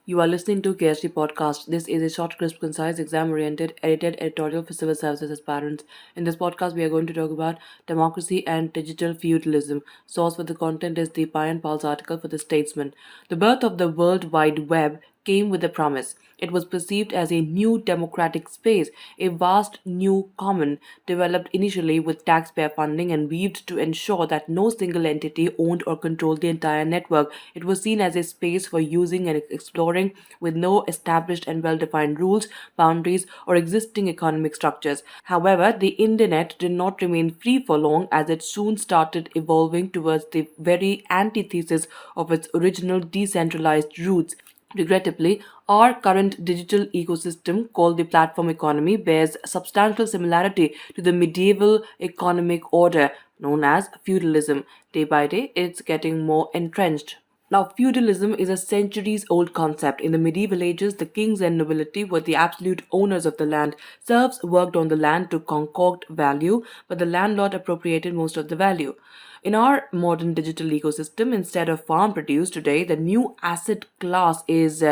You are listening to KSG Podcast. This is a short, crisp, concise, exam-oriented, edited editorial for civil services aspirants. In this podcast, we are going to talk about democracy and digital feudalism. Source for the content is the DIPAYAN Pulse article for the Statesman. The birth of the World Wide Web came with a promise. It was perceived as a new democratic space, a vast new common developed initially with taxpayer funding and weaved to ensure that no single entity owned or controlled the entire network. It was seen as a space for using and exploring with no established and well defined rules, boundaries, or existing economic structures. However, the internet did not remain free for long as it soon started evolving towards the very antithesis of its original decentralized roots. Regrettably, our current digital ecosystem, called the platform economy, bears substantial similarity to the medieval economic order known as feudalism. Day by day, it's getting more entrenched. Now, feudalism is a centuries old concept. In the medieval ages, the kings and nobility were the absolute owners of the land. Serfs worked on the land to concoct value, but the landlord appropriated most of the value. In our modern digital ecosystem, instead of farm produce today, the new asset class is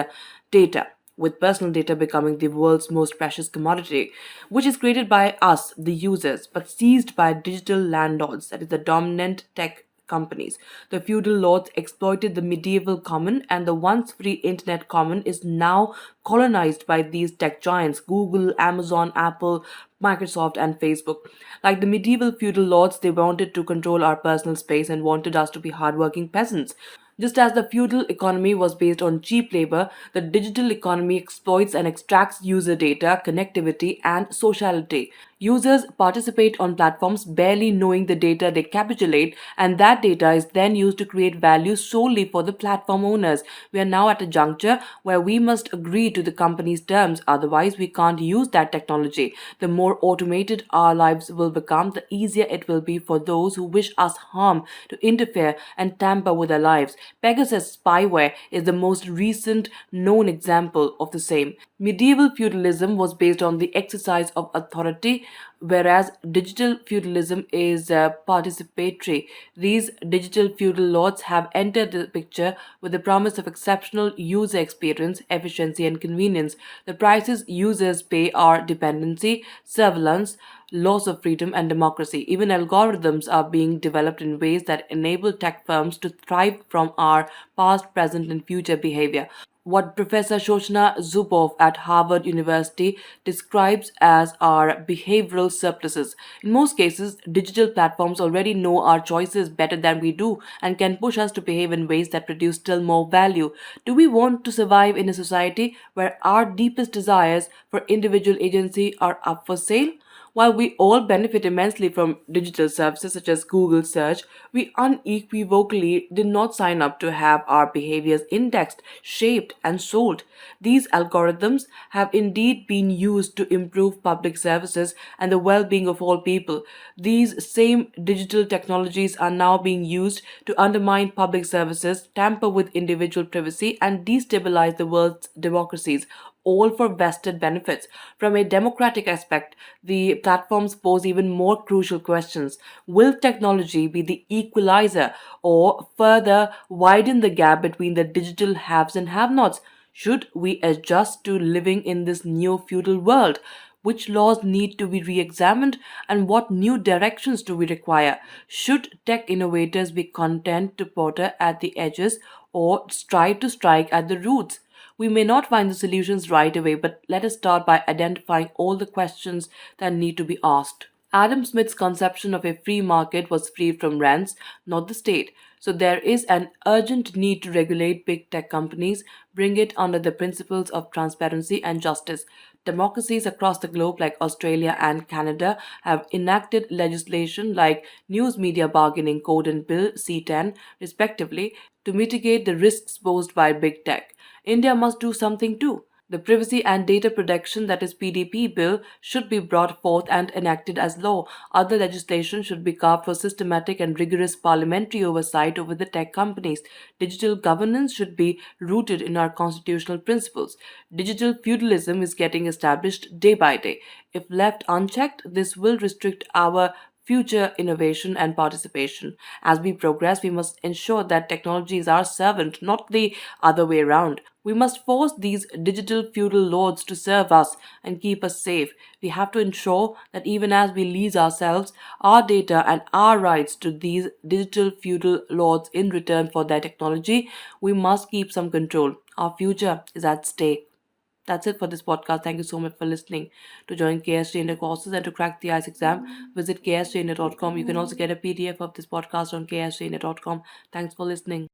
data, with personal data becoming the world's most precious commodity, which is created by us, the users, but seized by digital landlords, that is, the dominant tech companies. The feudal lords exploited the medieval common, and the once free internet common is now colonized by these tech giants Google, Amazon, Apple, Microsoft, and Facebook. Like the medieval feudal lords, they wanted to control our personal space and wanted us to be hardworking peasants. Just as the feudal economy was based on cheap labor, the digital economy exploits and extracts user data, connectivity, and sociality. Users participate on platforms barely knowing the data they capitulate, and that data is then used to create value solely for the platform owners. We are now at a juncture where we must agree to the company's terms, otherwise, we can't use that technology. The more automated our lives will become, the easier it will be for those who wish us harm to interfere and tamper with our lives. Pegasus spyware is the most recent known example of the same. Medieval feudalism was based on the exercise of authority, whereas digital feudalism is participatory. These digital feudal lords have entered the picture with the promise of exceptional user experience, efficiency, and convenience. The prices users pay are dependency, surveillance, loss of freedom, and democracy. Even algorithms are being developed in ways that enable tech firms to thrive from our past, present, and future behavior. What Professor Shoshana Zuboff at Harvard University describes as our behavioral surpluses. In most cases, digital platforms already know our choices better than we do and can push us to behave in ways that produce still more value. Do we want to survive in a society where our deepest desires for individual agency are up for sale? While we all benefit immensely from digital services such as Google search, we unequivocally did not sign up to have our behaviors indexed, shaped, and sold. These algorithms have indeed been used to improve public services and the well being of all people. These same digital technologies are now being used to undermine public services, tamper with individual privacy, and destabilize the world's democracies, all for vested benefits. From a democratic aspect, the platforms pose even more crucial questions. Will technology be the equalizer or further widen the gap between the digital haves and have nots? Should we adjust to living in this neo feudal world? Which laws need to be re examined and what new directions do we require? Should tech innovators be content to potter at the edges or strive to strike at the roots? We may not find the solutions right away, but let us start by identifying all the questions that need to be asked. Adam Smith's conception of a free market was free from rents, not the state. So there is an urgent need to regulate big tech companies, bring it under the principles of transparency and justice. Democracies across the globe, like Australia and Canada, have enacted legislation like News Media Bargaining Code and Bill C10, respectively, to mitigate the risks posed by big tech. India must do something too. The Privacy and Data Protection, that is PDP bill, should be brought forth and enacted as law. Other legislation should be carved for systematic and rigorous parliamentary oversight over the tech companies. Digital governance should be rooted in our constitutional principles. Digital feudalism is getting established day by day. If left unchecked, this will restrict our future innovation and participation. As we progress, we must ensure that technology is our servant, not the other way around. We must force these digital feudal lords to serve us and keep us safe. We have to ensure that even as we lease ourselves, our data, and our rights to these digital feudal lords in return for their technology, we must keep some control. Our future is at stake. That's it for this podcast. Thank you so much for listening. To join KSG India courses and to crack the ICE exam, visit ksgindia.com. You can also get a PDF of this podcast on ksgindia.com. Thanks for listening.